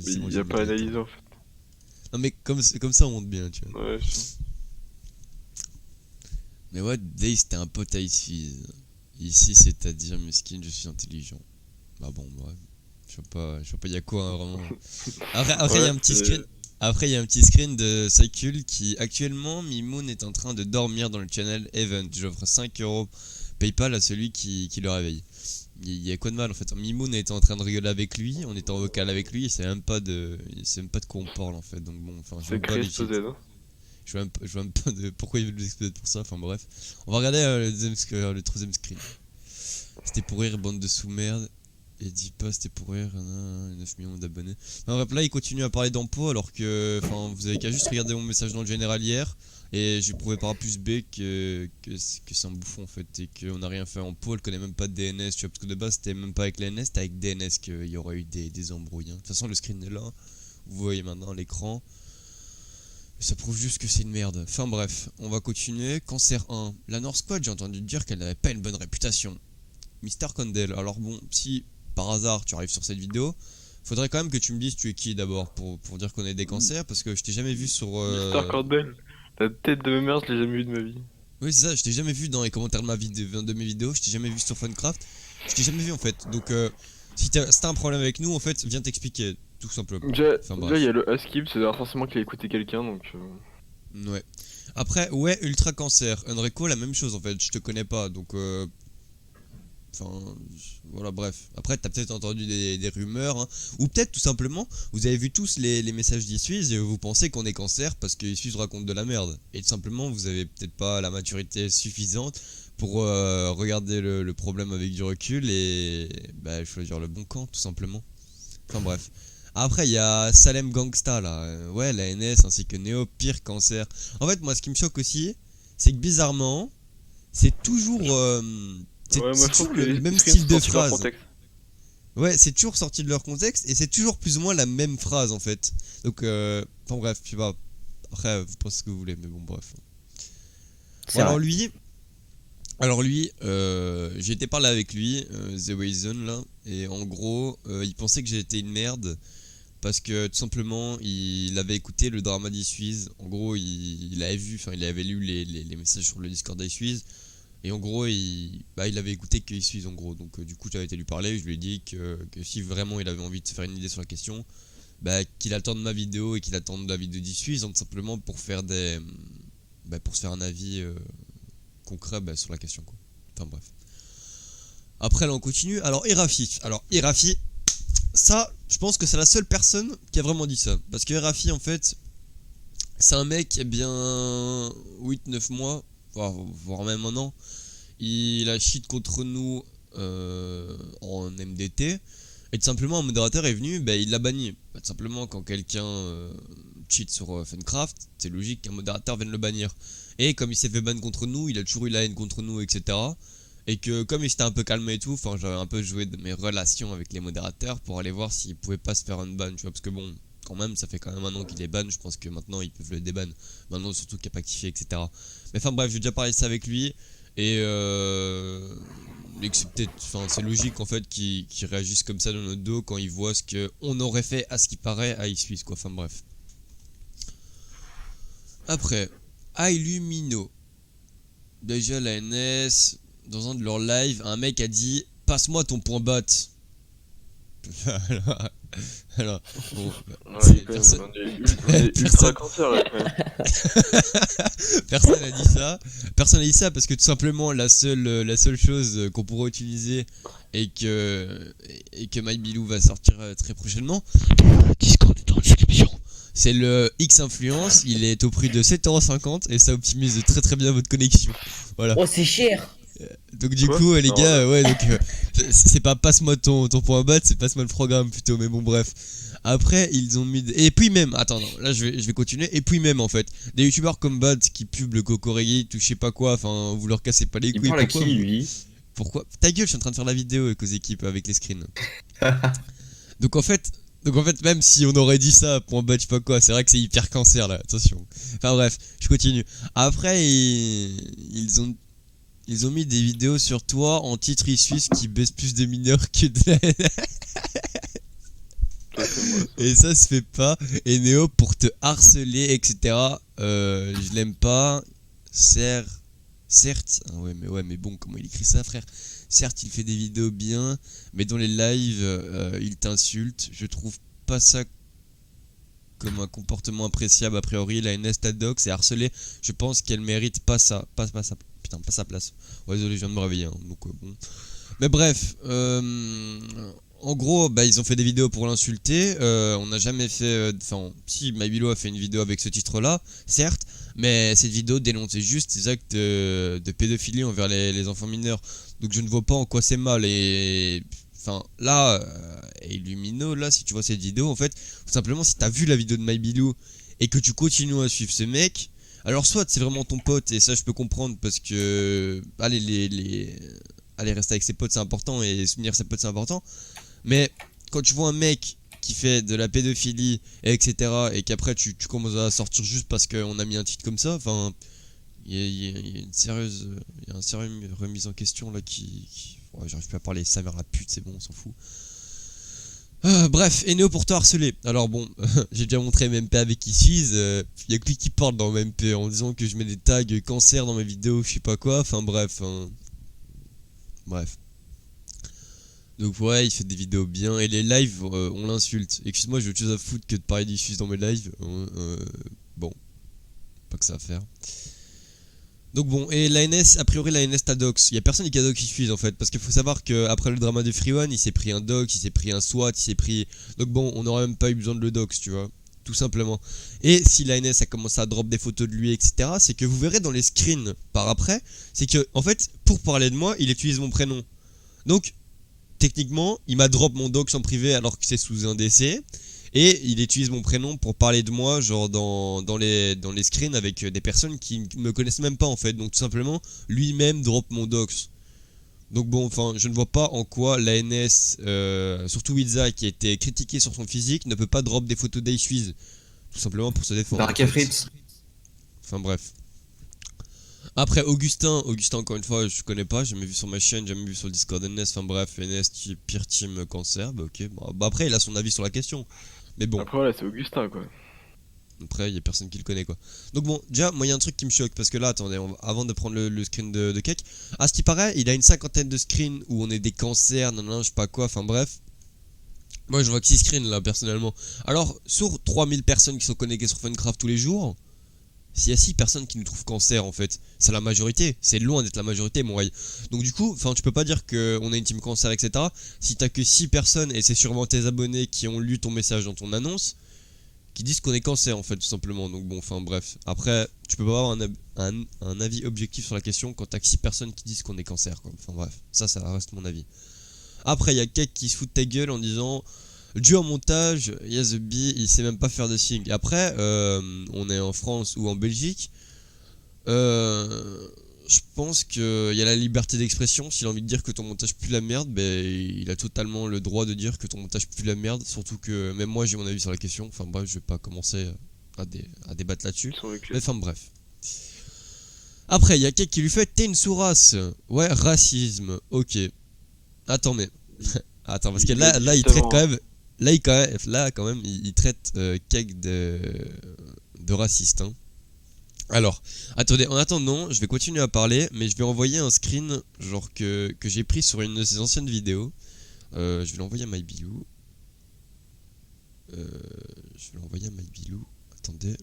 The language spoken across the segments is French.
C'est bon, Il y j'ai a mis pas direct. analysé en fait. Non mais comme ça on monte bien, tu vois. Ouais, Mais ouais, Day c'était un pote à Ici. Ici c'est-à-dire mesquine, je suis intelligent. Bah bon, bref. Je vois pas, y a quoi, hein, vraiment. Après il y ouais, a un petit screen. Après, il y a un petit screen de Cycle qui actuellement, Mimoun est en train de dormir dans le channel Event. J'offre 5 € PayPal à celui qui le réveille. Il y a quoi de mal en fait. Mimoun était en train de rigoler avec lui, on était en vocal avec lui, il sait même pas de quoi on parle en fait. Donc bon, enfin, je c'est vois pas créé les explosé, cheats. non? Je vois même pas de pourquoi il veut nous exploser pour ça. Enfin bref, on va regarder le troisième screen. C'était pour rire, bande de sous-merde. Et dis pas c'était pour rire, 9 millions d'abonnés. Non, bref, là il continue à parler d'impôts alors que, enfin, vous avez qu'à juste regarder mon message dans le général hier. Et j'ai prouvé par A plus B que c'est un bouffon en fait. Et qu'on n'a rien fait en pot, elle connaît même pas de DNS. Tu vois, parce que de base c'était même pas avec la NS, c'était avec DNS qu'il y aurait eu des embrouilles. Hein. De toute façon, le screen est là. Vous voyez maintenant l'écran. Ça prouve juste que c'est une merde. Enfin bref, on va continuer. Cancer 1. La North Squad, j'ai entendu dire qu'elle n'avait pas une bonne réputation. Mister Condell. Alors bon, si par hasard tu arrives sur cette vidéo, faudrait quand même que tu me dises tu es qui d'abord pour dire qu'on est des cancers parce que je t'ai jamais vu sur. Mister Cordel, la tête de ma mère, je l'ai jamais vu de ma vie. Oui, c'est ça, je t'ai jamais vu dans les commentaires de mes vidéos, je t'ai jamais vu sur Funcraft, je t'ai jamais vu en fait. Donc si t'as un problème avec nous, en fait, viens t'expliquer, tout simplement. Enfin Déjà, il y bref. a le Askip, c'est forcément qu'il a écouté quelqu'un, donc. Ouais. Après, ouais, Ultra Cancer. Enrico, la même chose en fait, je te connais pas, donc enfin, voilà, bref. Après, t'as peut-être entendu des rumeurs, hein. Ou peut-être tout simplement, vous avez vu tous les messages d'Issuise et vous pensez qu'on est cancer parce que Issuise raconte de la merde. Et tout simplement, vous avez peut-être pas la maturité suffisante pour regarder le problème avec du recul et bah, choisir le bon camp, tout simplement. Enfin bref. Après, il y a Salem Gangsta là. Ouais, la NS ainsi que Neo, pire cancer. En fait, moi, ce qui me choque aussi, c'est que bizarrement, c'est toujours. Ouais, moi C'est je trouve toujours que le les même screens style sont de sortis de leur phrase. contexte. Ouais, c'est toujours sorti de leur contexte et c'est toujours plus ou moins la même phrase en fait. Donc, enfin bref, je sais pas. Après, vous pensez ce que vous voulez, mais bon, bref. Bon, C'est vrai. alors lui, j'ai été parler avec lui, The Wayzone là, et en gros, il pensait que j'étais une merde parce que tout simplement, il avait écouté le drama d'Issuise. En gros, il avait vu, enfin, il avait lu les messages sur le Discord d'Issuise. Et en gros, il avait écouté qu'il suisse en gros. Donc du coup, j'avais été lui parler, je lui ai dit que si vraiment il avait envie de se faire une idée sur la question, bah, qu'il attende ma vidéo et qu'il attende la vidéo d'Issuise, tout simplement pour faire pour se faire un avis concret sur la question quoi. Enfin bref. Après là on continue. Alors Irafi. Ça, je pense que c'est la seule personne qui a vraiment dit ça. Parce que Irafi en fait, c'est un mec qui a bien 8 9 mois, voire même un an. Il a cheat contre nous en MDT. Et tout simplement, un modérateur est venu, il l'a banni. Tout simplement, quand quelqu'un cheat sur Funcraft, c'est logique qu'un modérateur vienne le bannir. Et comme il s'est fait ban contre nous, il a toujours eu la haine contre nous, etc. Et que comme il s'était un peu calmé et tout, enfin, j'avais un peu joué de mes relations avec les modérateurs pour aller voir s'il pouvait pas se faire un ban, tu vois, parce que bon, quand même, ça fait quand même un an qu'il est ban, je pense que maintenant ils peuvent le déban. Maintenant, surtout qu'il a pas activé, etc. Mais enfin, bref, j'ai déjà parlé de ça avec lui. Et c'est logique en fait qu'ils réagissent comme ça dans notre dos quand ils voient ce qu'on aurait fait à ce qui paraît à Isuisse quoi. Enfin bref. Après, Illumino. Déjà la NS, dans un de leurs lives, un mec a dit passe-moi ton point bot. alors, bon, Ouais, quand même, personne, on est ultra personne, cancer là, quand même. personne a dit ça. Personne a dit ça parce que tout simplement la seule chose qu'on pourrait utiliser et que MyBilou va sortir très prochainement. Discord est en description. C'est le X Influence, il est au prix de 7,50€ et ça optimise très très bien votre connexion. Voilà. Oh, c'est cher. Donc du Quoi? coup les Non, gars, ouais donc c'est pas passe-moi ton point bat, c'est passe-moi le programme plutôt, mais bon bref. Après ils ont mis et puis même attends non, là je vais continuer et puis même en fait des youtubeurs comme Bad qui pub le Cocorigi ou je sais pas quoi, enfin vous leur cassez pas les Il couilles, parle à qui, lui? pourquoi ta gueule, je suis en train de faire la vidéo avec aux équipes avec les screens. Donc en fait même si on aurait dit ça point bat je sais pas quoi, c'est vrai que c'est hyper cancer là, attention. Enfin bref, je continue. Après ils ont mis des vidéos sur toi en titre suisse qui baisse plus de mineurs que de la... Ça, c'est moi, ça. Et ça se fait pas. Et Néo, pour te harceler, etc. Je l'aime pas. Certes. Ah ouais, mais bon, comment il écrit ça, frère? Certes, il fait des vidéos bien, mais dans les lives, il t'insulte. Je trouve pas ça comme un comportement appréciable a priori. La NS Tadox est harcelée. Je pense qu'elle mérite pas ça. Pas ça. Putain, pas sa place. Ouais, désolé, je viens de me réveiller. Hein, donc, bon. Mais bref, en gros, bah, ils ont fait des vidéos pour l'insulter. On n'a jamais fait. Enfin, si, Mybilo a fait une vidéo avec ce titre-là, certes, mais cette vidéo dénonçait juste des actes de pédophilie envers les enfants mineurs. Donc je ne vois pas en quoi c'est mal. Et. Enfin, là, Illumino, là, si tu vois cette vidéo, en fait, tout simplement, si t'as vu la vidéo de Mybilo et que tu continues à suivre ce mec. Alors soit c'est vraiment ton pote et ça je peux comprendre parce que allez aller rester avec ses potes c'est important et soutenir ses potes c'est important. Mais quand tu vois un mec qui fait de la pédophilie et etc et qu'après tu commences à sortir juste parce qu'on a mis un titre comme ça, enfin il y a une sérieuse remise en question là qui ouais, j'arrive plus à parler, sa mère la pute, c'est bon, on s'en fout. Bref, Eneo pour te harceler. Alors bon, j'ai déjà montré MMP avec qui suis. Y a que lui qui parle dans MMP en disant que je mets des tags cancer dans mes vidéos, je sais pas quoi. Enfin bref, bref. Donc ouais, il fait des vidéos bien et les lives, on l'insulte. Excuse-moi, j'ai autre chose à foutre que de parler d'issues dans mes lives. Bon, pas que ça à faire. Donc bon, et la NS, a priori la NS Tadox, il y a personne qui a dox Issues en fait, parce qu'il faut savoir qu'après le drama de Free One, il s'est pris un dox, il s'est pris un SWAT, il s'est pris... Donc bon, on n'aurait même pas eu besoin de le dox, tu vois, tout simplement. Et si la NS a commencé à drop des photos de lui, etc., c'est que vous verrez dans les screens par après, c'est que, en fait, pour parler de moi, il utilise mon prénom. Donc, techniquement, il m'a drop mon dox en privé alors que c'est sous un DC. Et il utilise mon prénom pour parler de moi, genre dans les screens avec des personnes qui me connaissent même pas en fait. Donc tout simplement, lui-même drop mon dox. Donc bon, enfin, je ne vois pas en quoi la NS, surtout Wiza qui a été critiqué sur son physique, ne peut pas drop des photos d'Aishuiz. Tout simplement pour se défendre. Baraka Fritz. Enfin bref. Après Augustin encore une fois je connais pas, j'ai jamais vu sur ma chaîne, j'ai jamais vu sur le Discord NS, enfin bref, NS pire team cancer, bah ok, bah après il a son avis sur la question, mais bon, Après, voilà, c'est Augustin, quoi. après il y a personne qui le connaît quoi. Donc bon, déjà moi il y a un truc qui me choque, parce que là attendez, avant de prendre le screen de Cake, à ce qui paraît il a une cinquantaine de screens où on est des cancers, non je sais pas quoi, enfin bref. Moi je vois que 6 screens là personnellement. Alors sur 3000 personnes qui sont connectées sur Funcraft tous les jours, s'il y a 6 personnes qui nous trouvent cancer en fait, c'est la majorité, c'est loin d'être la majorité mon rail. Donc du coup, tu peux pas dire qu'on a une team cancer etc. Si t'as que 6 personnes et c'est sûrement tes abonnés qui ont lu ton message dans ton annonce, qui disent qu'on est cancer en fait tout simplement. Donc bon, enfin bref. Après, tu peux pas avoir un avis objectif sur la question quand t'as que 6 personnes qui disent qu'on est cancer quoi. Enfin bref, ça reste mon avis. Après, il y a Cake qui se fout de ta gueule en disant... Dû en montage, Yes the Bee, il sait même pas faire de sing. Après, on est en France ou en Belgique. Je pense qu'il y a la liberté d'expression. S'il a envie de dire que ton montage pue la merde, ben, il a totalement le droit de dire que ton montage pue la merde. Surtout que même moi j'ai mon avis sur la question. Enfin bref, je vais pas commencer à débattre là-dessus. Mais enfin bref. Après, il y a quelqu'un qui lui fait t'es une sous-race. Ouais, racisme. Ok. Attends, mais. Attends, parce que là il traite quand même. Là, quand même, il traite Cake de raciste. Hein. Alors, attendez, en attendant, je vais continuer à parler, mais je vais envoyer un screen genre que j'ai pris sur une de ses anciennes vidéos. Je vais l'envoyer à MyBilou. Attendez.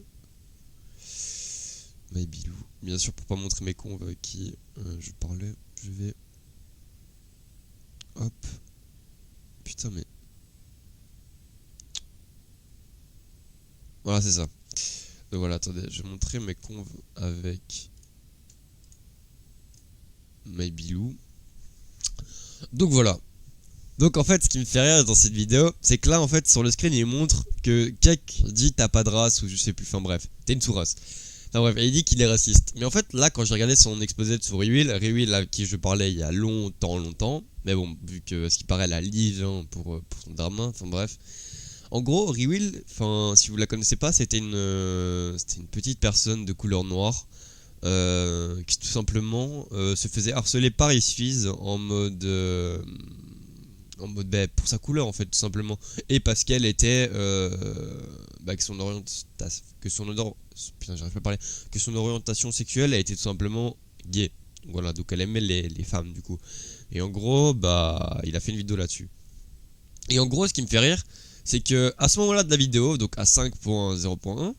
MyBilou. Bien sûr, pour pas montrer mes cons avec qui je parlais, je vais... Hop. Putain, mais... Voilà, c'est ça. Donc voilà, attendez, je vais montrer mes conves avec MyBilou. Donc voilà. Donc en fait, ce qui me fait rire dans cette vidéo, c'est que là, en fait, sur le screen, il montre que Cake dit t'as pas de race ou je sais plus, enfin bref, t'es une sous-race. Enfin bref, et il dit qu'il est raciste. Mais en fait, là, quand j'ai regardé son exposé sur Rewill, à qui je parlais il y a longtemps, mais bon, vu que ce qui paraît la livre hein, pour son drama, enfin bref. En gros, Rewill, si vous la connaissez pas, c'était une petite personne de couleur noire qui tout simplement se faisait harceler par Isfiz en mode En mode bah, pour sa couleur en fait tout simplement. Et parce qu'elle était que son orientation. Putain j'arrive pas à parler. Que son orientation sexuelle a été tout simplement gay. Voilà, donc elle aimait les femmes du coup. Et en gros, bah il a fait une vidéo là-dessus. Et en gros ce qui me fait rire, c'est que à ce moment-là de la vidéo, donc à 5.0.1,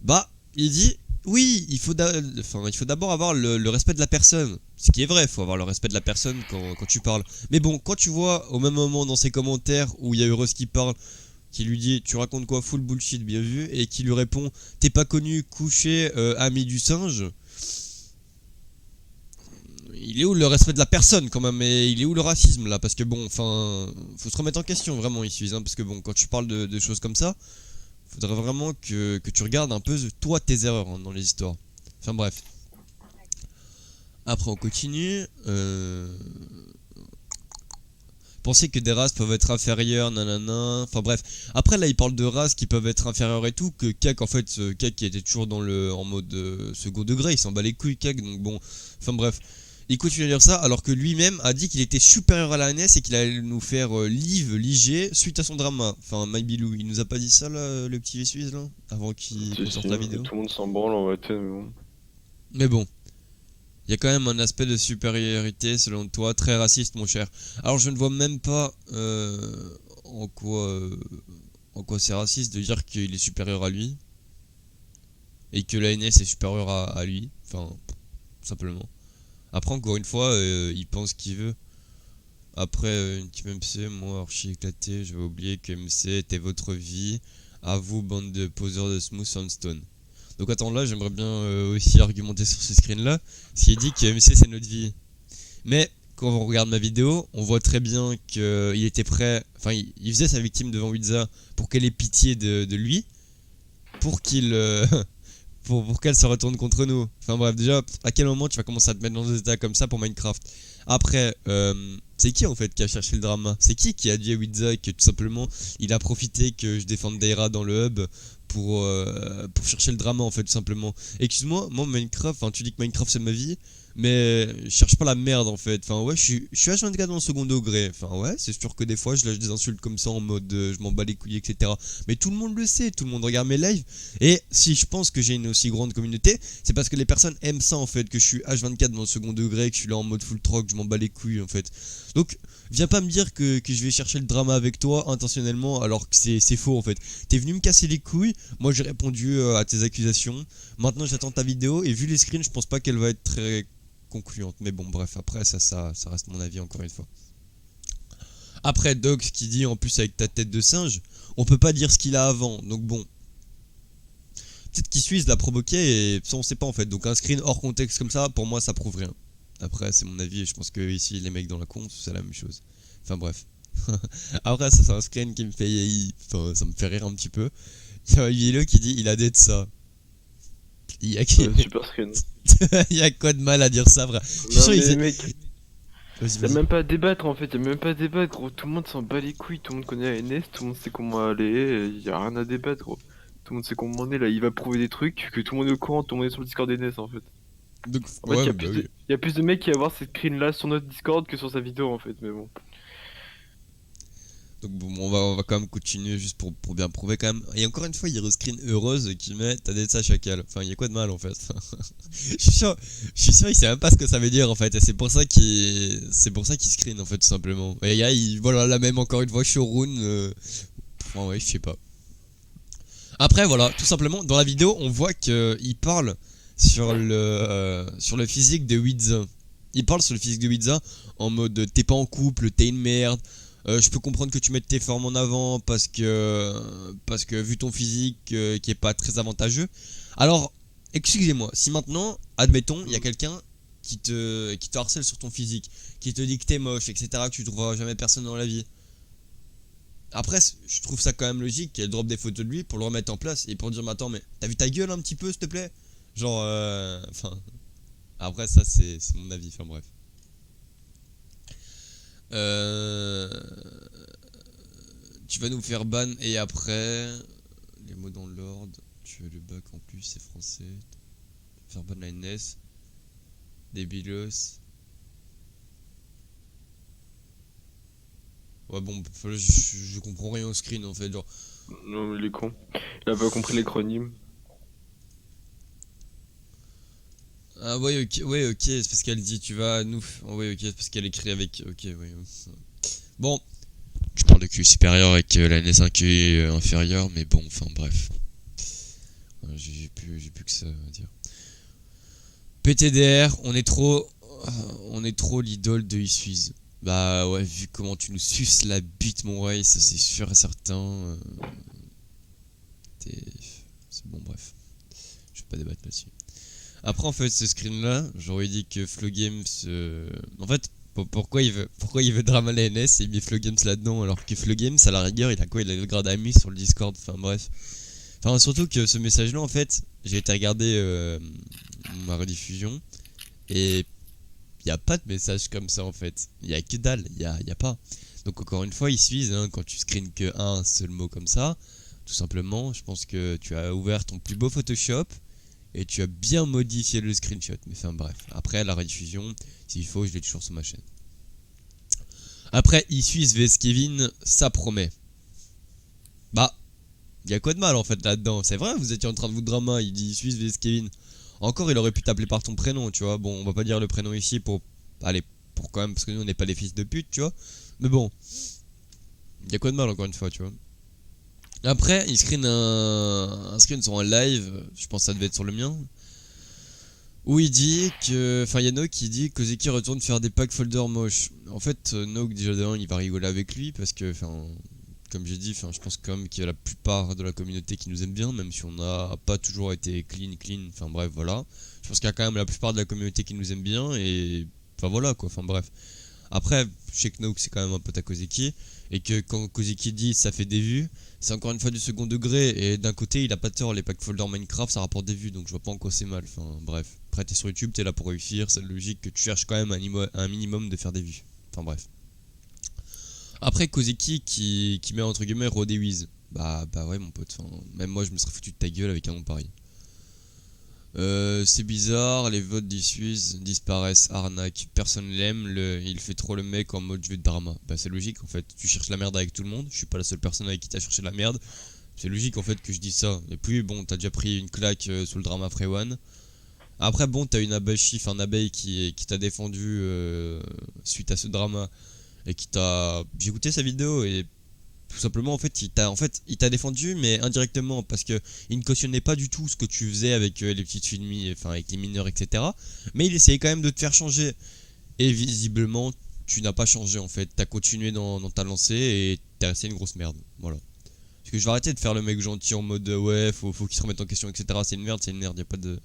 bah il dit oui, il faut d'abord avoir le respect de la personne. Ce qui est vrai, il faut avoir le respect de la personne quand tu parles. Mais bon, quand tu vois au même moment dans ses commentaires où il y a Heureuse qui parle, qui lui dit tu racontes quoi, full bullshit, bien vu, et qui lui répond t'es pas connu, couché, ami du singe. Il est où le respect de la personne quand même, et il est où le racisme là? Parce que bon, enfin, faut se remettre en question vraiment ici, hein, parce que bon, quand tu parles de choses comme ça, faudrait vraiment que tu regardes un peu toi tes erreurs hein, dans les histoires. Enfin bref. Après on continue. Penser que des races peuvent être inférieures, nanana. Enfin bref. Après là il parle de races qui peuvent être inférieures et tout. Que Kak en fait, Kak qui était toujours en mode second degré, il s'en bat les couilles Kak. Donc bon. Enfin bref. Il continue à dire ça alors que lui-même a dit qu'il était supérieur à la NS et qu'il allait nous faire liger suite à son drama. Enfin Mybilou, il nous a pas dit ça là, le petit Suisse là, avant Si, qu'on sorte si, la mais vidéo. tout le monde s'en branle en vrai, mais bon. Mais bon. Il y a quand même un aspect de supériorité, selon toi, très raciste, mon cher. Alors, je ne vois même pas en quoi, en quoi c'est raciste de dire qu'il est supérieur à lui et que la NS est supérieure à lui. Enfin, simplement. Après, encore une fois, il pense qu'il veut. Après, une team MC, moi, archi éclaté, j'avais oublié que MC était votre vie. À vous, bande de poseurs de Smooth Sandstone. Donc attends, là, j'aimerais bien aussi argumenter sur ce screen-là. Parce qu'il dit que MC, c'est notre vie. Mais quand on regarde ma vidéo, on voit très bien qu'il était prêt. Enfin, il faisait sa victime devant Wiza pour qu'elle ait pitié de lui, pour qu'il. Pour qu'elle se retourne contre nous. Enfin bref, déjà, à quel moment tu vas commencer à te mettre dans des états comme ça pour Minecraft? Après, c'est qui en fait qui a cherché le drama? C'est qui a dit à Wiza que tout simplement il a profité que je défende Daira dans le hub pour chercher le drama en fait, tout simplement? Excuse-moi, moi Minecraft, enfin tu dis que Minecraft c'est ma vie, mais je cherche pas la merde en fait. Enfin ouais, je suis H24 dans le second degré. Enfin ouais, c'est sûr que des fois je lâche des insultes comme ça en mode je m'en bats les couilles, etc. Mais tout le monde le sait, tout le monde regarde mes lives. Et si je pense que j'ai une aussi grande communauté, c'est parce que les personnes aiment ça en fait, que je suis H24 dans le second degré, que je suis là en mode full troc, je m'en bats les couilles en fait. Donc viens pas me dire que je vais chercher le drama avec toi intentionnellement alors que c'est faux en fait. T'es venu me casser les couilles, moi j'ai répondu à tes accusations. Maintenant j'attends ta vidéo et vu les screens, je pense pas qu'elle va être très concluante. Mais bon bref, après ça reste mon avis encore une fois. Après Dox qui dit en plus avec ta tête de singe, on peut pas dire ce qu'il a avant. Donc bon, peut-être qu'il Suisse l'a provoqué et ça on sait pas en fait. Donc un screen hors contexte comme ça, pour moi ça prouve rien. Après c'est mon avis et je pense que ici les mecs dans la con c'est la même chose. Enfin bref. Après ça c'est un screen qui me fait... Enfin ça me fait rire un petit peu. Il y a Yellow qui dit il a d'être ça. Il y a... Super screen. il y a quoi de mal à dire ça vrai? Je suis Non sûr il mais sait... mec, Vas-y y'a vas-y. même pas à débattre en fait, y'a même pas à débattre gros, tout le monde s'en bat les couilles, tout le monde connaît ANS, tout le monde sait comment aller, y'a rien à débattre gros. Tout le monde sait comment on est là, il va prouver des trucs, que tout le monde est au courant, tout le monde est sur le Discord NS en fait. Donc En fait ouais y'a bah plus oui. y a plus de mecs qui vont voir cette screen là sur notre Discord que sur sa vidéo en fait, mais bon. Donc bon, on va quand même continuer juste pour bien prouver quand même. Et encore une fois, il y a Rescreen heureuse qui met t'as des ça chacal. Enfin, il y a quoi de mal en fait? Je suis sûr, il sait même pas ce que ça veut dire en fait. Et c'est pour ça qu'il screen en fait tout simplement. Et il y a, voilà la même encore une fois Shorun. Enfin ouais, je sais pas. Après voilà, tout simplement dans la vidéo, on voit qu'il parle sur le physique de Wiza. Il parle sur le physique de Wiza en mode t'es pas en couple, t'es une merde. Je peux comprendre que tu mettes tes formes en avant parce que vu ton physique qui est pas très avantageux. Alors, excusez-moi, si maintenant, admettons, il y a quelqu'un qui te harcèle sur ton physique, qui te dit que t'es moche, etc., que tu trouveras jamais personne dans la vie. Après, je trouve ça quand même logique qu'elle drop des photos de lui pour le remettre en place et pour dire, mais attends, mais t'as vu ta gueule un petit peu, s'il te plaît? Genre, enfin, après, ça, c'est mon avis, enfin bref. Euh, Tu vas nous faire ban et après les mots dans l'ordre. Tu as le bac en plus, c'est français. Faire ban la NS. Débilos. Ouais, bon, je comprends rien au screen en fait. Genre, Non, mais il est con. Il a pas compris l'acronyme. ah ouais, ok, c'est parce qu'elle dit tu vas à nous. Oh, ouais, ok, c'est parce qu'elle écrit avec. Ok, ouais. Bon, je parle de QI supérieur avec la NS1 QI inférieur, mais bon, enfin bref. J'ai plus que ça à dire. PTDR, on est trop l'idole de Isuiz. Bah ouais, vu comment tu nous suces la bite, mon Ray, ça c'est sûr et certain. C'est bon, bref. Je vais pas débattre là-dessus. Après, en fait, ce screen-là, j'aurais dit que Flow Games. En fait, pourquoi il veut drama la NS et il met Flow Games là-dedans alors que Flow Games, à la rigueur, il a quoi? Il a le grade ami sur le Discord, enfin bref. Enfin, surtout que ce message-là, en fait, j'ai été regarder ma rediffusion et il n'y a pas de message comme ça en fait. Il y a que dalle, y a pas. Donc, encore une fois, il suffit, hein, quand tu screens que un seul mot comme ça, tout simplement, je pense que tu as ouvert ton plus beau Photoshop et tu as bien modifié le screenshot. Mais enfin bref, après la rediffusion, s'il faut, je l'ai toujours sur ma chaîne. Après, Isuiz vs Kevin, ça promet. Bah, il y a quoi de mal en fait là-dedans? C'est vrai, vous étiez en train de vous drama, il dit Isuiz vs Kevin. Encore, il aurait pu t'appeler par ton prénom, tu vois. Bon, on va pas dire le prénom ici pour. Allez, pour quand même, parce que nous on n'est pas des fils de pute, tu vois. Mais bon, il y a quoi de mal encore une fois, tu vois. Après, il screen un screen sur un live, je pense que ça devait être sur le mien, où il dit que. Enfin, il y a Nook qui dit que Kozeki retourne faire des packs folder moches. En fait, Nook, déjà d'un, il va rigoler avec lui parce que, enfin, comme j'ai dit, enfin, je pense quand même qu'il y a la plupart de la communauté qui nous aime bien, même si on n'a pas toujours été clean. Enfin, bref, voilà. Je pense qu'il y a quand même la plupart de la communauté qui nous aime bien et. Enfin, voilà quoi, enfin, bref. Après, je sais que Nook c'est quand même un pote à Kozeki, et que quand Kozeki dit ça fait des vues, c'est encore une fois du second degré, et d'un côté il a pas tort, les pack folder Minecraft ça rapporte des vues, donc je vois pas en quoi c'est mal, enfin bref. Après t'es sur YouTube, t'es là pour réussir, c'est logique que tu cherches quand même un minimum de faire des vues, enfin bref. Après Kozeki qui met entre guillemets Rodewiz, bah ouais mon pote, enfin, même moi je me serais foutu de ta gueule avec un nom pareil. C'est bizarre, les votes d'Isuiz disparaissent, arnaque, personne l'aime, il fait trop le mec en mode je veux de drama. Bah c'est logique en fait, tu cherches la merde avec tout le monde, je suis pas la seule personne avec qui t'as cherché la merde, c'est logique en fait que je dis ça. Et puis bon, t'as déjà pris une claque sur le drama Free One. Après bon, t'as une abachi, enfin un abeille qui t'a défendu suite à ce drama, et qui t'a... J'ai écouté sa vidéo et tout simplement il t'a défendu mais indirectement parce que il ne cautionnait pas du tout ce que tu faisais avec les petites filles, enfin avec les mineurs, etc. Mais il essayait quand même de te faire changer, et visiblement tu n'as pas changé en fait, t'as continué dans ta lancée et t'es resté une grosse merde, voilà. Parce que je vais arrêter de faire le mec gentil en mode ouais faut qu'il se remette en question, etc. C'est une merde, y a pas de...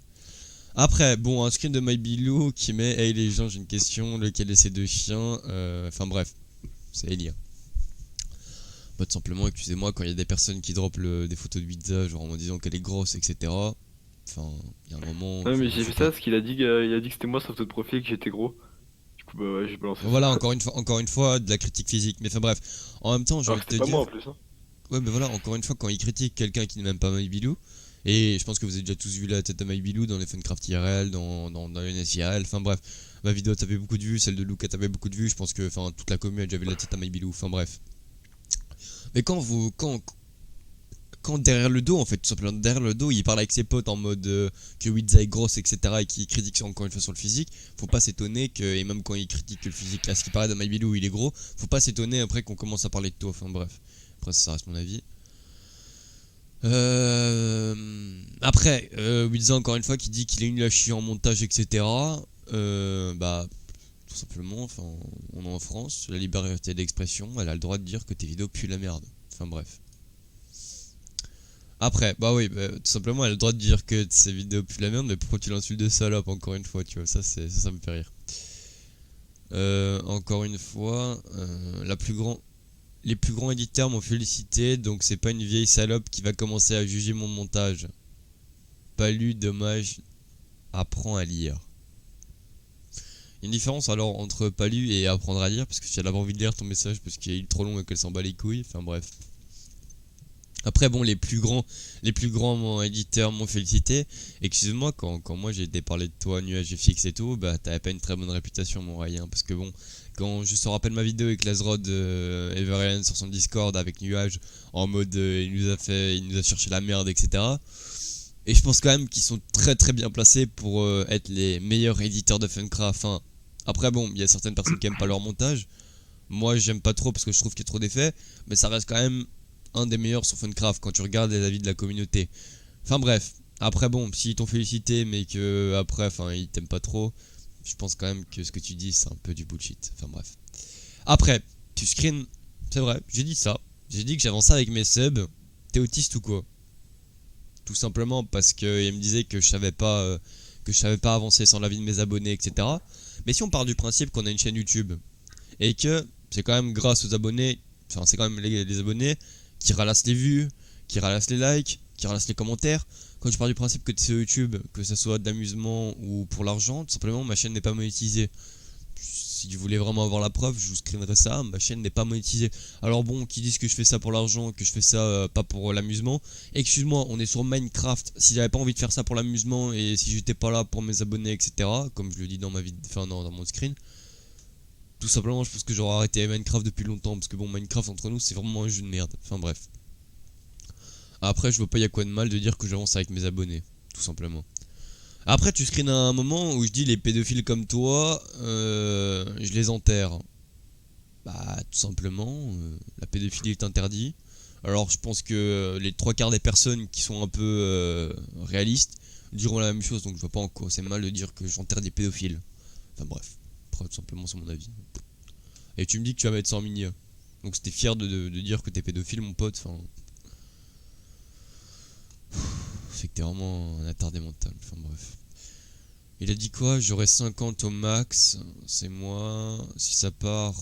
Après bon, un screen de MyBilou qui met hey les gens, j'ai une question, lequel de ces deux chiens, enfin bref, c'est Elia. Bah, tout simplement, excusez-moi, quand il y a des personnes qui dropent des photos de pizza, genre en me disant qu'elle est grosse, etc. Enfin, il y a un moment, Ouais, mais enfin, j'ai faut vu pas. ça parce il a dit que c'était moi sur photo de profil et que j'étais gros. Du coup, bah ouais, j'ai balancé ça. Voilà, encore une fois, de la critique physique. Mais enfin bref, en même temps, j'ai Alors envie que de c'était te pas moi dire, en plus, hein. ouais, mais voilà, encore une fois, quand il critique quelqu'un qui n'est même pas MyBilou, et je pense que vous avez déjà tous vu la tête de MyBilou dans les Funcraft IRL, dans les NS IRL, enfin bref, ma vidéo a tapé beaucoup de vues, celle de Luke a tapé beaucoup de vues, je pense que enfin toute la commune a déjà vu la tête à MyBilou, enfin bref. Mais quand derrière le dos, en fait, tout simplement derrière le dos, il parle avec ses potes en mode que Widza est grosse, etc. et qu'il critique encore une fois sur le physique, faut pas s'étonner que, et même quand il critique que le physique, là, ce qui paraît de MyBilou, il est gros, faut pas s'étonner après qu'on commence à parler de toi, enfin bref. Après, ça reste mon avis. Après, Widza, encore une fois, qui dit qu'il est nul à chier en montage, etc. Bah, tout simplement, enfin, on est en France, la liberté d'expression, elle a le droit de dire que tes vidéos puent la merde. Enfin bref. Après, bah oui, bah, tout simplement, elle a le droit de dire que ces vidéos puent la merde, mais pourquoi tu l'insultes de salope encore une fois, tu vois, ça me fait rire. Encore une fois, les plus grands éditeurs m'ont félicité, donc c'est pas une vieille salope qui va commencer à juger mon montage. Pas lu, dommage, apprends à lire. Il y a une différence alors entre pas lu et apprendre à lire, parce que si elle a pas envie de lire ton message parce qu'il est trop long et qu'elle s'en bat les couilles, enfin bref. Après bon, les plus grands éditeurs m'ont félicité. Excuse-moi, quand moi j'ai été parler de toi, Nuage FX et tout, bah t'avais pas une très bonne réputation, mon Ray, hein, parce que bon, quand je te rappelle ma vidéo avec Lazrod Everian sur son Discord avec Nuage, en mode il nous a cherché la merde, etc. Et je pense quand même qu'ils sont très très bien placés pour être les meilleurs éditeurs de Funcraft. Enfin, après bon, il y a certaines personnes qui aiment pas leur montage. Moi j'aime pas trop parce que je trouve qu'il y a trop d'effets, mais ça reste quand même un des meilleurs sur Funcraft quand tu regardes les avis de la communauté. Enfin bref, après bon, s'ils t'ont félicité mais que après, enfin ils t'aiment pas trop, je pense quand même que ce que tu dis c'est un peu du bullshit. Enfin bref. Après, tu screen, c'est vrai, j'ai dit ça. J'ai dit que j'avançais avec mes subs. T'es autiste ou quoi? Tout simplement parce qu'il me disait que je savais pas avancer sans l'avis de mes abonnés, etc. Mais si on part du principe qu'on a une chaîne YouTube et que c'est quand même grâce aux abonnés, enfin c'est quand même les abonnés qui ralassent les vues, qui ralassent les likes, qui ralassent les commentaires. Quand je pars du principe que c'est sur YouTube, que ça soit d'amusement ou pour l'argent, tout simplement ma chaîne n'est pas monétisée. Si vous voulez vraiment avoir la preuve, je vous screenerai ça, ma chaîne n'est pas monétisée. Alors bon, qui disent que je fais ça pour l'argent, que je fais ça pas pour l'amusement. Excuse-moi, on est sur Minecraft, si j'avais pas envie de faire ça pour l'amusement et si j'étais pas là pour mes abonnés, etc. Comme je le dis dans ma vie, enfin dans mon screen. Tout simplement, je pense que j'aurais arrêté Minecraft depuis longtemps, parce que bon, Minecraft entre nous, c'est vraiment un jeu de merde. Enfin bref. Après, je vois pas y a quoi de mal de dire que j'avance avec mes abonnés, tout simplement. Après, tu screens à un moment où je dis les pédophiles comme toi, je les enterre. Bah, tout simplement, la pédophilie est interdite. Alors, je pense que les trois quarts des personnes qui sont un peu réalistes diront la même chose, donc je vois pas en quoi c'est mal de dire que j'enterre des pédophiles. Enfin bref, après, tout simplement, c'est mon avis. Et tu me dis que tu vas mettre ça en mini. Donc, c'était fier de dire que t'es pédophile, mon pote. Enfin, c'est que t'es vraiment un attardé mental. Enfin bref. Il a dit quoi? J'aurai 50 au max. C'est moi. Si ça part,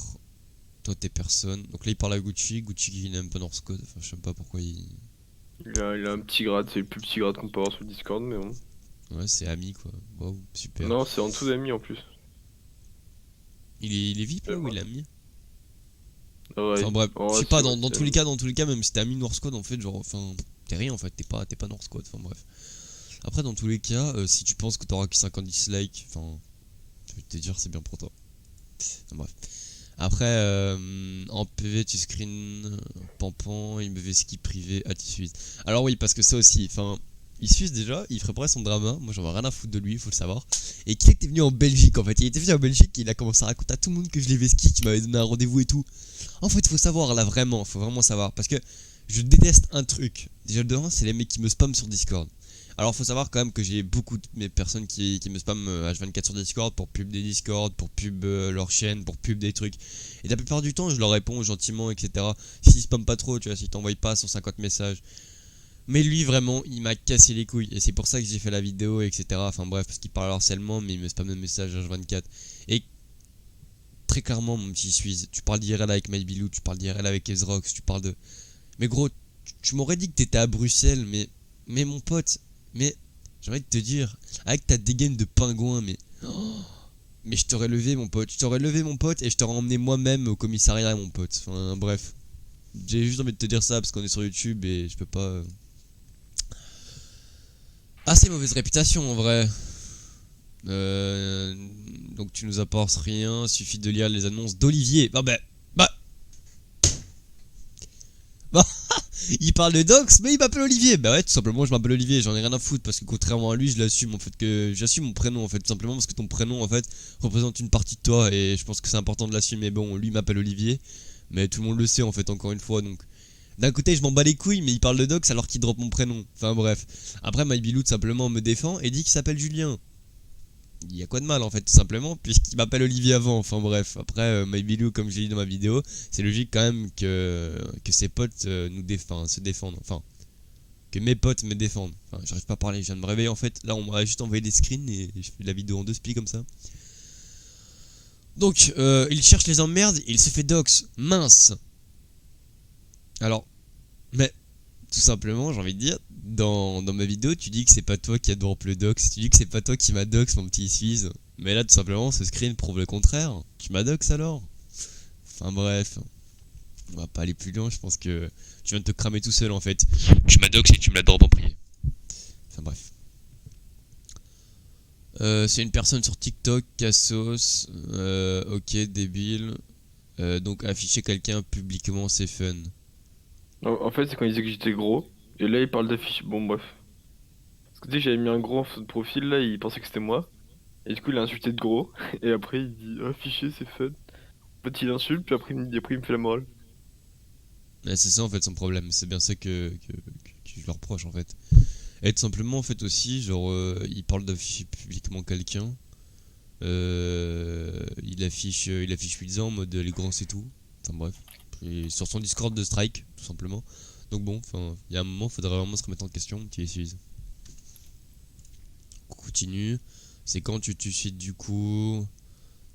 toi t'es personne. Donc là il parle à Gucci. Gucci qui n'aime pas North Code. Enfin je sais pas pourquoi il. Il a un petit grade, c'est le plus petit grade qu'on peut avoir sur le Discord, mais bon. Ouais, c'est ami quoi. Wow, super. Non, c'est en dessous d'amis en plus. Il est VIP là ou il Ouais. est ami? Ah Enfin ouais, bref, je oh, sais si, pas, ouais, dans c'est tous les ami. cas, même si t'es ami North Code en fait, genre, enfin, t'es rien en fait, t'es pas North Code, enfin bref. Après, dans tous les cas, si tu penses que t'auras que 50 dislikes, enfin, je vais te dire, c'est bien pour toi. Enfin, bref. Après, en PV, tu screen Pampan, il me fait skip privé, ah, tu suis. Alors, oui, parce que ça aussi, enfin, il suit déjà, il ferait son drama, moi j'en ai rien à foutre de lui, faut le savoir. Et qui était venu en Belgique en fait? Il était venu en Belgique, il a commencé à raconter à tout le monde que je l'ai ski, qu'il m'avait donné un rendez-vous et tout. En fait, faut savoir là, vraiment, faut vraiment savoir. Parce que je déteste un truc. Déjà, de 1, c'est les mecs qui me spamment sur Discord. Alors faut savoir quand même que j'ai beaucoup de mes personnes qui me spamment H24 sur Discord pour pub des Discord, pour pub leur chaîne, pour pub des trucs. Et la plupart du temps je leur réponds gentiment, etc. S'ils spamment pas trop, tu vois, s'ils t'envoient pas 150 messages. Mais lui vraiment il m'a cassé les couilles. Et c'est pour ça que j'ai fait la vidéo, etc. Enfin bref, parce qu'il parle harcèlement mais il me spamme de messages H24. Et très clairement mon petit Suisse, tu parles d'IRL avec MyBilou, tu parles d'IRL avec Ezrox, tu parles de... Mais gros, tu m'aurais dit que t'étais à Bruxelles, mais mon pote, mais j'ai envie de te dire, avec ta dégaine de pingouin, mais je t'aurais levé mon pote, et je t'aurais emmené moi-même au commissariat mon pote. Enfin bref, j'ai juste envie de te dire ça parce qu'on est sur YouTube et je peux pas. Assez mauvaise réputation en vrai. Euh, donc tu nous apportes rien, suffit de lire les annonces d'Olivier. Bah, il parle de Dox, mais il m'appelle Olivier. Bah ouais, tout simplement, je m'appelle Olivier. J'en ai rien à foutre parce que contrairement à lui, je l'assume en fait, que j'assume mon prénom en fait, tout simplement parce que ton prénom en fait représente une partie de toi et je pense que c'est important de l'assumer. Bon, lui m'appelle Olivier, mais tout le monde le sait en fait, encore une fois. Donc, d'un côté, je m'en bats les couilles, mais il parle de Dox alors qu'il drop mon prénom. Enfin bref. Après, MyBilou tout simplement me défend et dit qu'il s'appelle Julien. Il y a quoi de mal en fait, tout simplement, puisqu'il m'appelle Olivier avant. Enfin bref, après MyBilou, comme je l'ai dit dans ma vidéo, c'est logique quand même que ses potes se défendent. Enfin, que mes potes me défendent. Enfin, j'arrive pas à parler, je viens de me réveiller en fait. Là, on m'a juste envoyé des screens et je fais la vidéo en deux spi comme ça. Donc, il cherche les emmerdes, il se fait dox. Mince. Alors, mais tout simplement, j'ai envie de dire, dans ma vidéo, tu dis que c'est pas toi qui a drop le dox, tu dis que c'est pas toi qui m'a dox, mon petit Suisse. Mais là, tout simplement, ce screen prouve le contraire. Tu m'as dox alors? Enfin bref. On va pas aller plus loin, je pense que tu viens de te cramer tout seul en fait. Tu m'adox et tu me l'adores en prier. Enfin bref. C'est une personne sur TikTok, Cassos. Ok, débile. Donc afficher quelqu'un publiquement, c'est fun. En fait, c'est quand il disait que j'étais gros. Et là, il parle d'affiche. Bon, bref. Parce que tu sais, j'avais mis un gros en photo de profil, là, il pensait que c'était moi. Et du coup, il a insulté de gros. Et après, il dit afficher, c'est fun. En fait, il insulte, puis après, il me fait la morale. Ouais, c'est ça en fait son problème. C'est bien ça que je leur reproche en fait. Et tout simplement en fait aussi, genre, il parle d'afficher publiquement quelqu'un. Il affiche Pizza en mode les grands c'est tout. Enfin bref. Et sur son Discord de Strike, tout simplement. Donc bon, enfin, il y a un moment, faudrait vraiment se remettre en question. Tu utilises. Continue. C'est quand tu suicides du coup.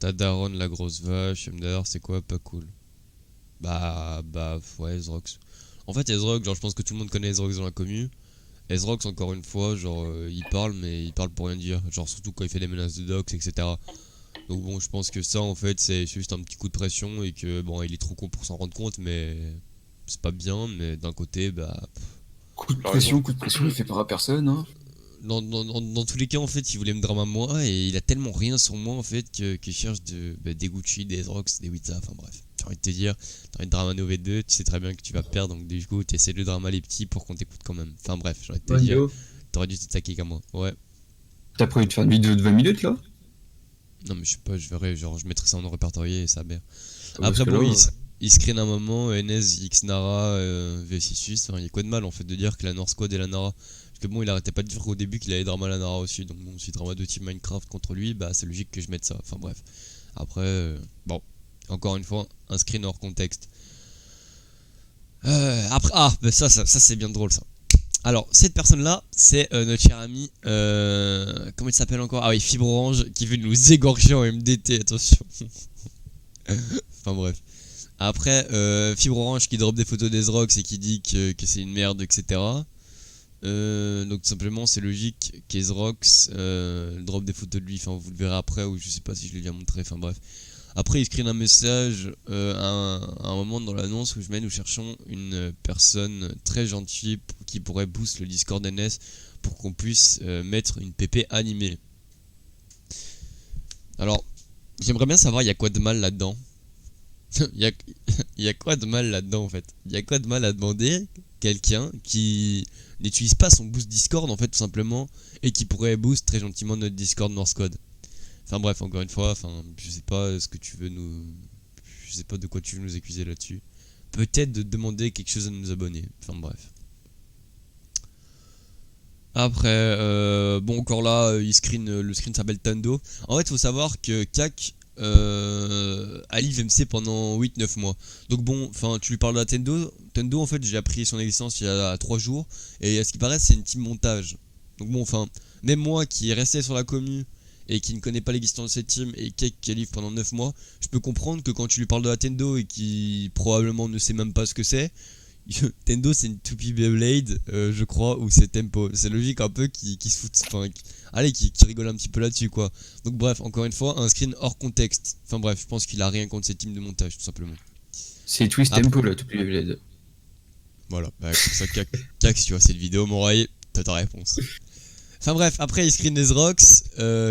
Ta daronne la grosse vache. MDR c'est quoi? Pas cool. Ouais, Ezrox. En fait, Ezrox, genre, je pense que tout le monde connaît Ezrox dans la commu. Ezrox, encore une fois, genre, il parle, mais il parle pour rien dire. Genre, surtout quand il fait des menaces de dox, etc. Donc bon, je pense que ça, en fait, c'est juste un petit coup de pression et que, bon, il est trop con pour s'en rendre compte, mais c'est pas bien, mais d'un côté, bah... Il a raison. Coup de pression, il fait peur à personne, hein. Dans tous les cas, en fait, il voulait me drama moi et il a tellement rien sur moi, en fait, qu'il cherche des Gucci, des Ezrox, des Witza, enfin bref. J'ai envie de te dire, t'as envie de drama nos V2, tu sais très bien que tu vas perdre, donc du coup, t'essaies de drama les petits pour qu'on t'écoute quand même. Enfin bref, j'ai envie de te dire, t'aurais dû t'attaquer qu'à moi. Ouais. T'as prévu de faire une vidéo de 20 minutes là? Non, mais je sais pas, je verrai, genre, je mettrai ça en répertorié et ça merde. Parce Après, que bon, là, il screen un moment, NS, Xnara, V6 Suisse, enfin, il y a quoi de mal en fait de dire que la North Squad et la Nara. Parce que bon, il arrêtait pas de dire au début qu'il allait drama la Nara aussi, donc bon, si drama deux team Minecraft contre lui, bah c'est logique que je mette ça. Enfin bref. Après, bon, encore une fois, un screen hors contexte. Après, bah ça c'est bien drôle ça. Alors, cette personne-là, c'est notre cher ami, comment il s'appelle encore? Ah oui, Fibre Orange, qui veut nous égorger en MDT, attention. Enfin bref. Après, Fibre Orange qui drop des photos d'Ezrox et qui dit que c'est une merde, etc. Donc tout simplement, c'est logique qu'Ezrox drop des photos de lui, enfin vous le verrez après, ou je sais pas si je l'ai déjà montré, enfin bref. Après, il screen un message à un moment dans l'annonce où nous cherchons une personne très gentille qui pourrait boost le Discord NS pour qu'on puisse mettre une PP animée. Alors, j'aimerais bien savoir il y a quoi de mal là-dedans. il y a quoi de mal là-dedans en fait? Il y a quoi de mal à demander quelqu'un qui n'utilise pas son boost Discord en fait tout simplement et qui pourrait boost très gentiment notre Discord North Squad. Enfin bref, encore une fois, enfin je sais pas ce que tu veux nous, je sais pas de quoi tu veux nous accuser là-dessus. Peut-être de demander quelque chose à nos abonnés. Enfin bref. Après, bon encore là, le screen s'appelle Tando. En fait, faut savoir que Kak a live MC pendant 8-9 mois. Donc bon, enfin tu lui parles de Tendo. Tendo en fait j'ai appris son existence il y a 3 jours. Et à ce qui paraît c'est une team montage. Donc bon enfin, même moi qui est resté sur la commu et qui ne connaît pas l'existence de cette team et Kak qui a live pendant 9 mois, je peux comprendre que quand tu lui parles de Tendo et qui probablement ne sait même pas ce que c'est, Tendo c'est une 2P Beyblade je crois, ou c'est Tempo. C'est logique un peu qui se fout, enfin qui rigole un petit peu là-dessus quoi. Donc bref, encore une fois, un screen hors contexte. Enfin bref, je pense qu'il a rien contre cette team de montage tout simplement. c'est Twist Après- Tempo là, tout plus Blade. Voilà, bah comme ça Cax, si tu vois cette vidéo mon rail, t'as ta réponse. Enfin bref, après il screen des Rox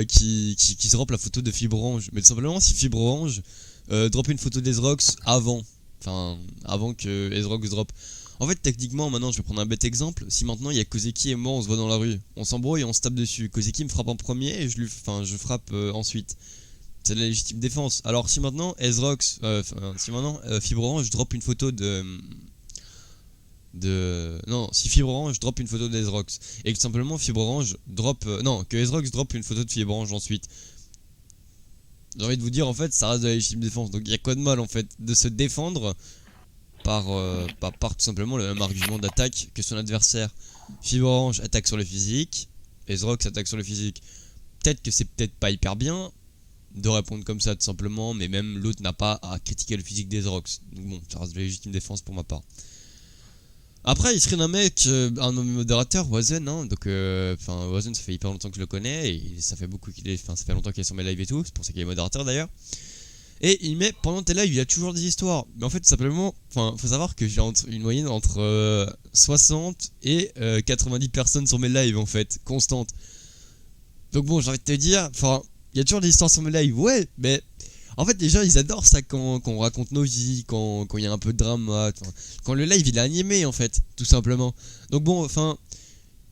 qui se drop la photo de Fibre Orange. Mais tout simplement si Fibre Orange drop une photo d'Ezrox avant que Ezrox drop. En fait, techniquement, maintenant, je vais prendre un bête exemple. Si maintenant il y a Kozeki et moi, on se voit dans la rue, on s'embrouille et on se tape dessus. Kozeki me frappe en premier et je frappe ensuite. C'est de la légitime défense. Alors, si maintenant Ezrox, si maintenant Fibre Orange drop une photo non, si Fibre Orange drop une photo d'Ezrox et que simplement Fibre Orange drop, que Ezrox drop une photo de Fibre Orange ensuite. J'ai envie de vous dire en fait ça reste de la légitime défense, donc il y a quoi de mal en fait de se défendre par tout simplement le même argument d'attaque que son adversaire. Fibre Orange attaque sur le physique, Ezrox attaque sur le physique. Peut-être que c'est peut-être pas hyper bien de répondre comme ça tout simplement, mais même l'autre n'a pas à critiquer le physique d'Ezrox. Donc bon, ça reste de la légitime défense pour ma part. Après, il serait un mec, un modérateur, Wazen, hein, donc Wazen, ça fait hyper longtemps que je le connais, et ça fait beaucoup ça fait longtemps qu'il est sur mes lives et tout, c'est pour ça qu'il est modérateur d'ailleurs. Et il met, pendant tes lives, il y a toujours des histoires. Mais en fait, tout simplement, enfin, faut savoir que j'ai une moyenne entre 60 et 90 personnes sur mes lives, en fait, constante. Donc bon, j'ai envie de te dire, enfin, il y a toujours des histoires sur mes lives, ouais, mais en fait, les gens, ils adorent ça quand on raconte nos vies, quand il y a un peu de drama, quand le live, il est animé, en fait, tout simplement. Donc bon, enfin,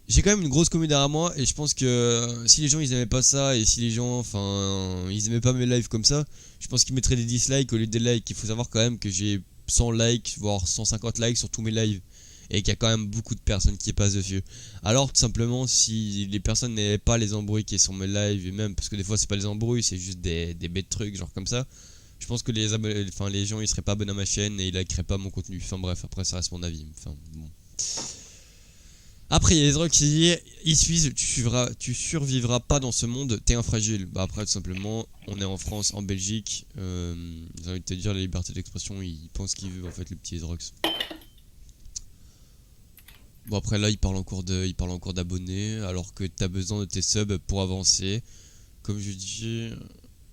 j'ai quand même une grosse communauté derrière moi, et je pense que si les gens, ils aimaient pas ça, et si les gens, enfin, ils aimaient pas mes lives comme ça, je pense qu'ils mettraient des dislikes au lieu des likes. Il faut savoir quand même que j'ai 100 likes, voire 150 likes sur tous mes lives. Et qu'il y a quand même beaucoup de personnes qui passent dessus. Alors tout simplement, si les personnes n'avaient pas les embrouilles qui sont sur mes lives, et même parce que des fois c'est pas les embrouilles, c'est juste des bêtes trucs genre comme ça, je pense que les gens ils seraient pas abonnés à ma chaîne et ils likeraient pas mon contenu. Enfin bref, après ça reste mon avis. Enfin bon. Après il y a les trucs qui disent, ils suivent, tu survivras pas dans ce monde, t'es un fragile. Bah après tout simplement, on est en France, en Belgique, j'ai envie de te dire la liberté d'expression, ils pensent ce qu'ils veulent en fait les petits Ezrox. Bon après là il parle encore d'abonnés alors que t'as besoin de tes subs pour avancer. Comme je dis,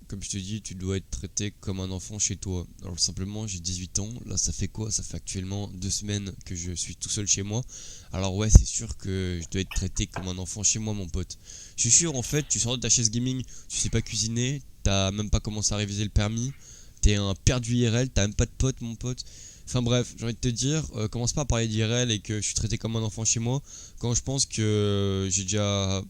comme je te dis, tu dois être traité comme un enfant chez toi. Alors simplement j'ai 18 ans, là ça fait quoi? Ça fait actuellement 2 semaines que je suis tout seul chez moi. Alors ouais c'est sûr que je dois être traité comme un enfant chez moi mon pote. Je suis sûr en fait tu sors de ta chaise gaming, tu sais pas cuisiner, t'as même pas commencé à réviser le permis, t'es un perdu IRL, t'as même pas de pote mon pote. Enfin bref, j'ai envie de te dire, commence pas à parler d'IRL et que je suis traité comme un enfant chez moi, quand je pense que j'ai déjà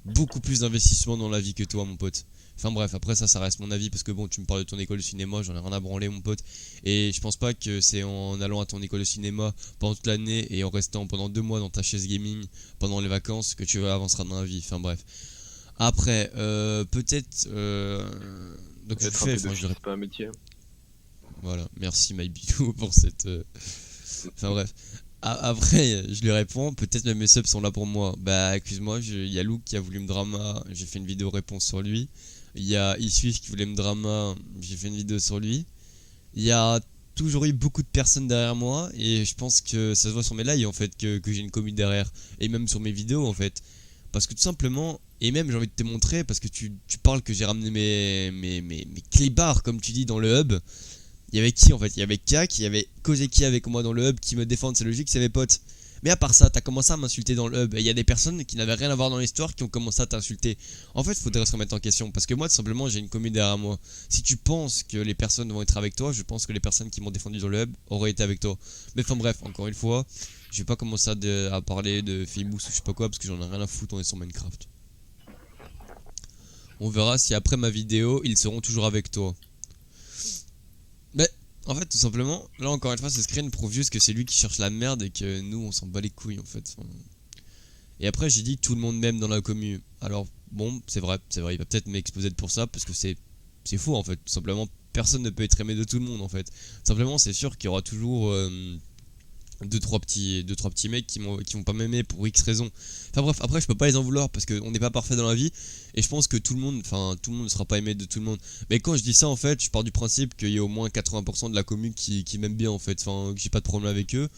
beaucoup plus d'investissement dans la vie que toi mon pote. Enfin bref, après ça reste mon avis parce que bon, tu me parles de ton école de cinéma, j'en ai rien à branler mon pote. Et je pense pas que c'est en allant à ton école de cinéma pendant toute l'année et en restant pendant 2 mois dans ta chaise gaming pendant les vacances que tu avanceras dans la vie. Enfin bref. Après, peut-être... donc je Être un fais, enfin je pédophile, dirais... c'est pas un métier. Voilà, merci MyBidou pour cette... Enfin bref. Après, je lui réponds, peut-être même mes subs sont là pour moi. Bah, excuse-moi, il y a Luke qui a voulu me drama, j'ai fait une vidéo réponse sur lui. Il y a Issuif qui voulait me drama, j'ai fait une vidéo sur lui. Il y a toujours eu beaucoup de personnes derrière moi, et je pense que ça se voit sur mes lives en fait, que j'ai une commu derrière. Et même sur mes vidéos en fait. Parce que tout simplement, et même j'ai envie de te montrer, parce que tu parles que j'ai ramené mes clébards, comme tu dis, dans le hub. Il y avait qui en fait? Il y avait Kak, il y avait Kozeki avec moi dans le hub qui me défendent, c'est logique, c'est mes potes. Mais à part ça, t'as commencé à m'insulter dans le hub. Et il y a des personnes qui n'avaient rien à voir dans l'histoire qui ont commencé à t'insulter. En fait, il faudrait se remettre en question. Parce que moi, tout simplement, j'ai une commune derrière moi. Si tu penses que les personnes vont être avec toi, je pense que les personnes qui m'ont défendu dans le hub auraient été avec toi. Mais enfin bref, encore une fois, je vais pas commencer à parler de Famous ou je sais pas quoi parce que j'en ai rien à foutre, on est sur Minecraft. On verra si après ma vidéo, ils seront toujours avec toi. Mais en fait, tout simplement, là encore une fois, ce screen prouve juste que c'est lui qui cherche la merde et que nous, on s'en bat les couilles en fait. Enfin, et après, j'ai dit tout le monde m'aime dans la commu. Alors, bon, c'est vrai, il va peut-être m'exposer pour ça parce que c'est faux en fait. Tout simplement, personne ne peut être aimé de tout le monde en fait. Simplement, c'est sûr qu'il y aura toujours deux trois petits mecs qui vont pas m'aimer pour X raisons. Enfin bref, après je peux pas les en vouloir parce qu'on n'est pas parfait dans la vie et je pense que tout le monde ne sera pas aimé de tout le monde. Mais quand je dis ça en fait, je pars du principe qu'il y a au moins 80% de la commune qui m'aime bien en fait, enfin que j'ai pas de problème avec eux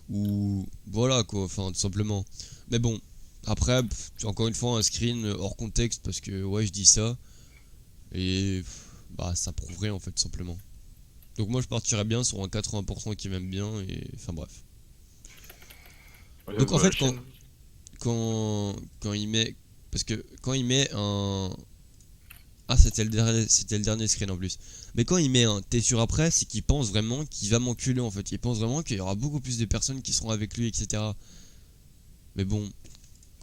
ou voilà quoi, enfin tout simplement. Mais bon, après encore une fois un screen hors contexte parce que ouais, je dis ça et bah ça prouverait en fait tout simplement. Donc moi je partirais bien sur un 80% qui m'aime bien et enfin bref. Donc en fait quand il met, parce que quand il met un, ah c'était le dernier screen en plus, mais quand il met un t'es sûr après, c'est qu'il pense vraiment qu'il va m'enculer en fait, il pense vraiment qu'il y aura beaucoup plus de personnes qui seront avec lui etc. Mais bon,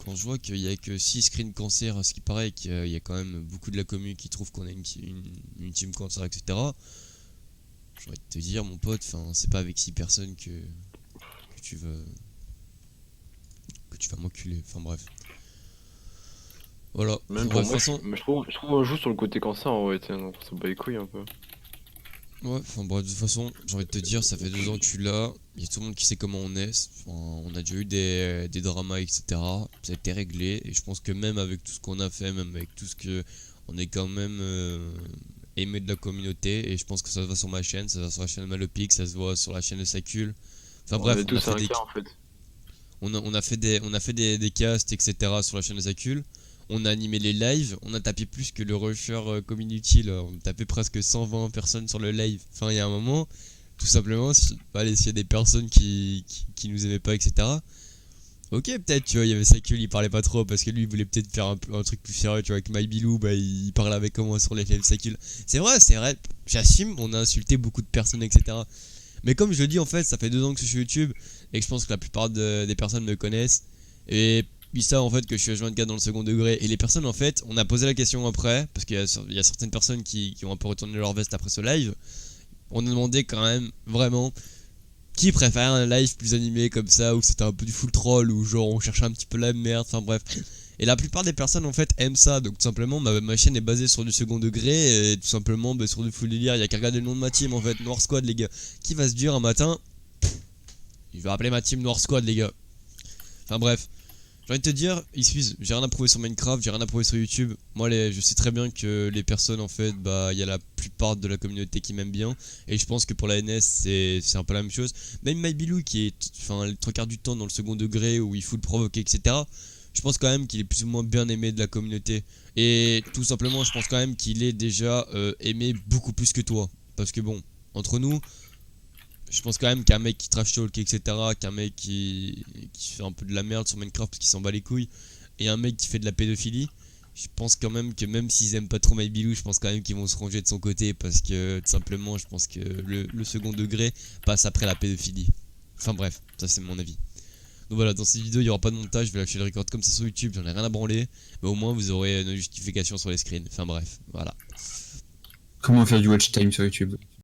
quand je vois qu'il y a que 6 screens cancer à ce qui paraît, qu'il y a quand même beaucoup de la commu qui trouve qu'on a une team cancer etc. J'ai envie de te dire mon pote, enfin c'est pas avec 6 personnes que tu vas m'enculer, enfin bref. Voilà. Même Bref, pour de toute moi, façon, mais je trouve qu'on joue sur le côté cancer en vrai, donc ça me bat les couilles un peu. ouais, enfin bref, de toute façon, j'ai envie de te dire, ça fait 2 ans que je suis là, il y a tout le monde qui sait comment on est, enfin, on a déjà eu des dramas, etc. Ça a été réglé, et je pense que même avec tout ce qu'on a fait, même avec tout ce que... On est quand même aimé de la communauté, et je pense que ça se voit sur ma chaîne, ça se voit sur la chaîne Malopix, ça se voit sur la chaîne de Sacul. Enfin On bref, est tous à un cas en fait. on a fait des casts, etc. sur la chaîne de Sacul. On a animé les lives, on a tapé plus que le rusher community là. On a tapé presque 120 personnes sur le live. Enfin, il y a un moment, tout simplement, allez, s'il y a des personnes qui nous aimaient pas, etc. Ok, peut-être, tu vois, il y avait Sakul, il parlait pas trop parce que lui, il voulait peut-être faire un truc plus sérieux, tu vois, avec MyBilou, bah, il parlait avec moi sur les lives Sakul. C'est vrai, j'assume, on a insulté beaucoup de personnes, etc. Mais comme je le dis, en fait, ça fait 2 ans que je suis sur YouTube et que je pense que la plupart des personnes me connaissent. Et ils savent en fait que je suis H24 dans le second degré. Et les personnes, en fait, on a posé la question après, parce qu'il y a certaines personnes qui ont un peu retourné leur veste après ce live. On a demandé quand même, vraiment, qui préfère un live plus animé comme ça, où c'était un peu du full troll, où genre on cherchait un petit peu la merde, enfin bref. Et la plupart des personnes en fait aiment ça, donc tout simplement ma chaîne est basée sur du second degré, et tout simplement bah, sur du full délire. Il y a qu'à regarder le nom de ma team en fait, Noir Squad les gars. Qui va se dire un matin, il va appeler ma team Noir Squad les gars. Enfin bref. J'ai envie de te dire, excuse, j'ai rien à prouver sur Minecraft, j'ai rien à prouver sur YouTube. Moi, je sais très bien que les personnes, en fait, bah, il y a la plupart de la communauté qui m'aime bien. Et je pense que pour la NS, c'est un peu la même chose. Même MyBilou, qui est, enfin, les 3 quarts du temps dans le second degré, où il faut le provoquer, etc. Je pense quand même qu'il est plus ou moins bien aimé de la communauté. Et tout simplement, je pense quand même qu'il est déjà aimé beaucoup plus que toi. Parce que bon, entre nous, je pense quand même qu'un mec qui trash talk, etc., qu'un mec qui fait un peu de la merde sur Minecraft parce qu'il s'en bat les couilles, et un mec qui fait de la pédophilie, je pense quand même que même s'ils aiment pas trop MyBilou, je pense quand même qu'ils vont se ranger de son côté parce que tout simplement, je pense que le second degré passe après la pédophilie. Enfin bref, ça c'est mon avis. Donc voilà, dans cette vidéo il n'y aura pas de montage, je vais lâcher le record comme ça sur YouTube, j'en ai rien à branler, mais au moins vous aurez une justification sur les screens. Enfin bref, voilà. Comment faire du watch time sur YouTube?